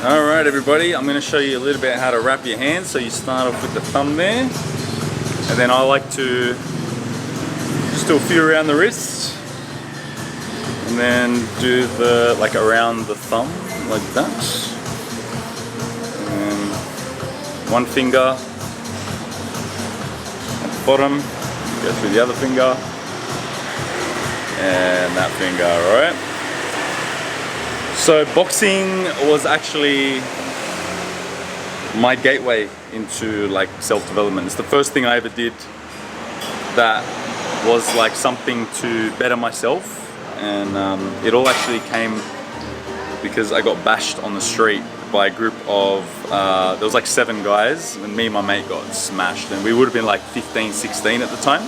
Alright everybody, I'm going to show you a little bit how to wrap your hands. So you start off with the thumb there, and then I like to just do a few around the wrist, and then do the around the thumb like that, and one finger at the bottom, go through the other finger, and that finger, alright? So boxing was actually my gateway into self-development. It's the first thing I ever did that was something to better myself, and it all actually came because I got bashed on the street by a group of, there was 7 guys, and me and my mate got smashed, and we would have been 15, 16 at the time.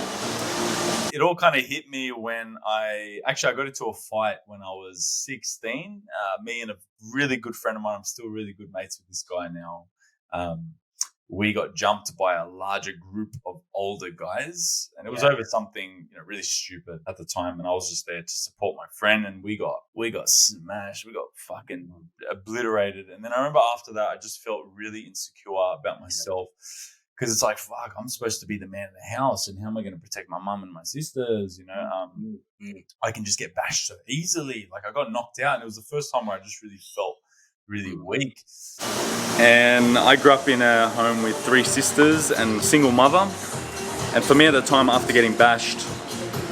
It all kind of hit me when I got into a fight when I was 16. Me and a really good friend of mine, I'm still really good mates with this guy now. We got jumped by a larger group of older guys, and it was over something really stupid at the time. And I was just there to support my friend, and we got smashed, we got fucking obliterated. And then I remember after that, I just felt really insecure about myself. Because it's fuck, I'm supposed to be the man of the house, and how am I going to protect my mum and my sisters? I can just get bashed so easily. I got knocked out, and it was the first time where I just really felt really weak. And I grew up in a home with 3 sisters and single mother. And for me at the time, after getting bashed,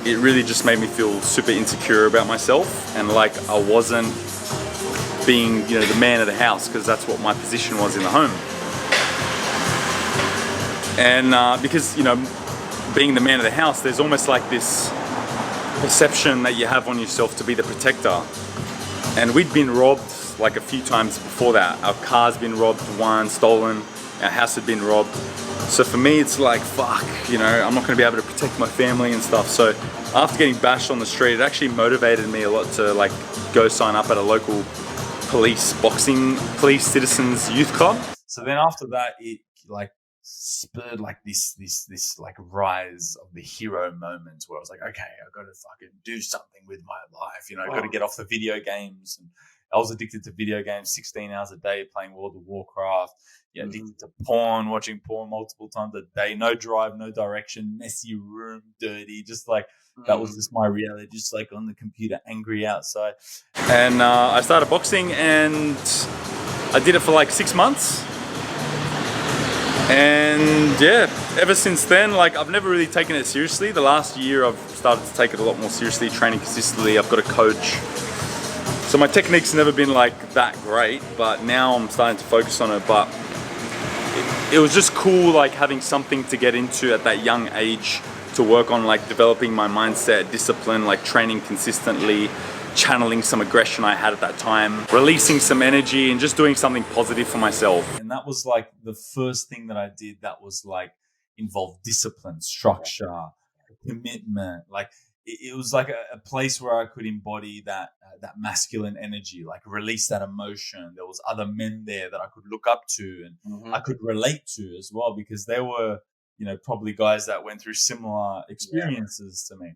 it really just made me feel super insecure about myself, and I wasn't being, the man of the house, because that's what my position was in the home. And because, being the man of the house, there's almost this perception that you have on yourself to be the protector. And we'd been robbed a few times before that. Our car's been robbed, stolen, our house had been robbed. So for me, it's fuck, I'm not gonna be able to protect my family and stuff. So after getting bashed on the street, it actually motivated me a lot to go sign up at a local police citizens youth club. So then after that, it spurred this rise of the hero moment where I was okay, I've got to fucking do something with my life, I've got to get off the video games. And I was addicted to video games, 16 hours a day playing World of Warcraft, addicted to porn, watching porn multiple times a day, no drive, no direction, messy room, dirty, just that was just my reality, just on the computer, angry outside. And I started boxing, and I did it for 6 months. And yeah, ever since then, I've never really taken it seriously. The last year I've started to take it a lot more seriously, training consistently. I've got a coach. So my technique's never been that great, but now I'm starting to focus on it. But it was just cool having something to get into at that young age, to work on developing my mindset, discipline, training consistently, channeling some aggression I had at that time, releasing some energy, and just doing something positive for myself. And that was the first thing that I did that was involved discipline, structure, commitment. It was a place where I could embody that masculine energy, release that emotion. There was other men there that I could look up to, and I could relate to as well, because they were, probably guys that went through similar experiences to me.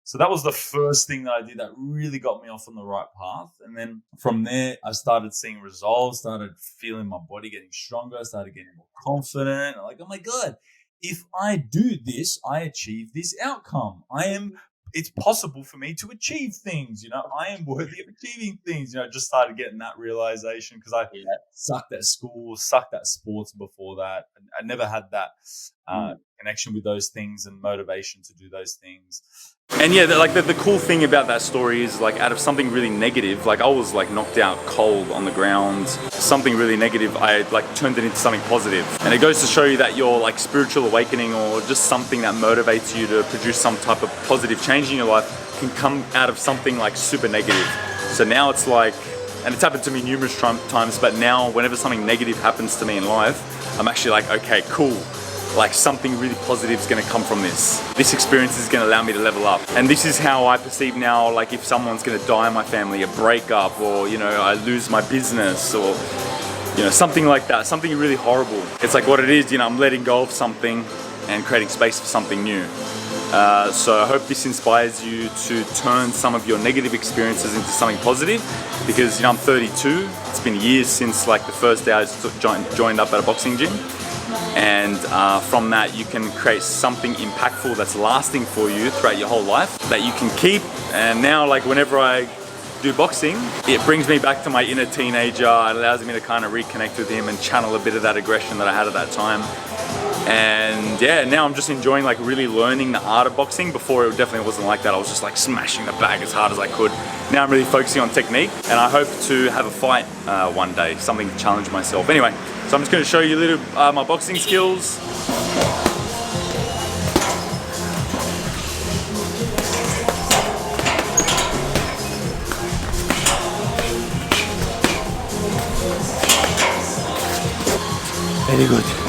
So that was the first thing that I did that really got me off on the right path. And then from there, I started seeing results, started feeling my body getting stronger, started getting more confident. I'm oh my God, if I do this, I achieve this outcome. It's possible for me to achieve things, I am worthy of achieving things. I just started getting that realization, because I sucked at school, sucked at sports before that. I never had that connection with those things and motivation to do those things. And yeah, the cool thing about that story is out of something really negative, I was knocked out cold on the ground, something really negative, I turned it into something positive. And it goes to show you that your spiritual awakening, or just something that motivates you to produce some type of positive change in your life, can come out of something super negative. So now it's and it's happened to me numerous times, but now whenever something negative happens to me in life, I'm actually okay, cool. Something really positive is going to come from this. This experience is going to allow me to level up. And this is how I perceive now, if someone's going to die in my family, a breakup, or, I lose my business, or, something like that, something really horrible. It's what it is, I'm letting go of something and creating space for something new. So I hope this inspires you to turn some of your negative experiences into something positive, because I'm 32. It's been years since like the first day I joined up at a boxing gym, and from that you can create something impactful that's lasting for you throughout your whole life that you can keep. And now, like, whenever I do boxing, it brings me back to my inner teenager. It allows me to kind of reconnect with him and channel a bit of that aggression that I had at that time. And yeah, now I'm just enjoying like really learning the art of boxing. Before, it definitely wasn't like that. I was just like smashing the bag as hard as I could. Now I'm really focusing on technique, and I hope to have a fight one day, something to challenge myself. Anyway, so I'm just going to show you a little my boxing skills. Very good.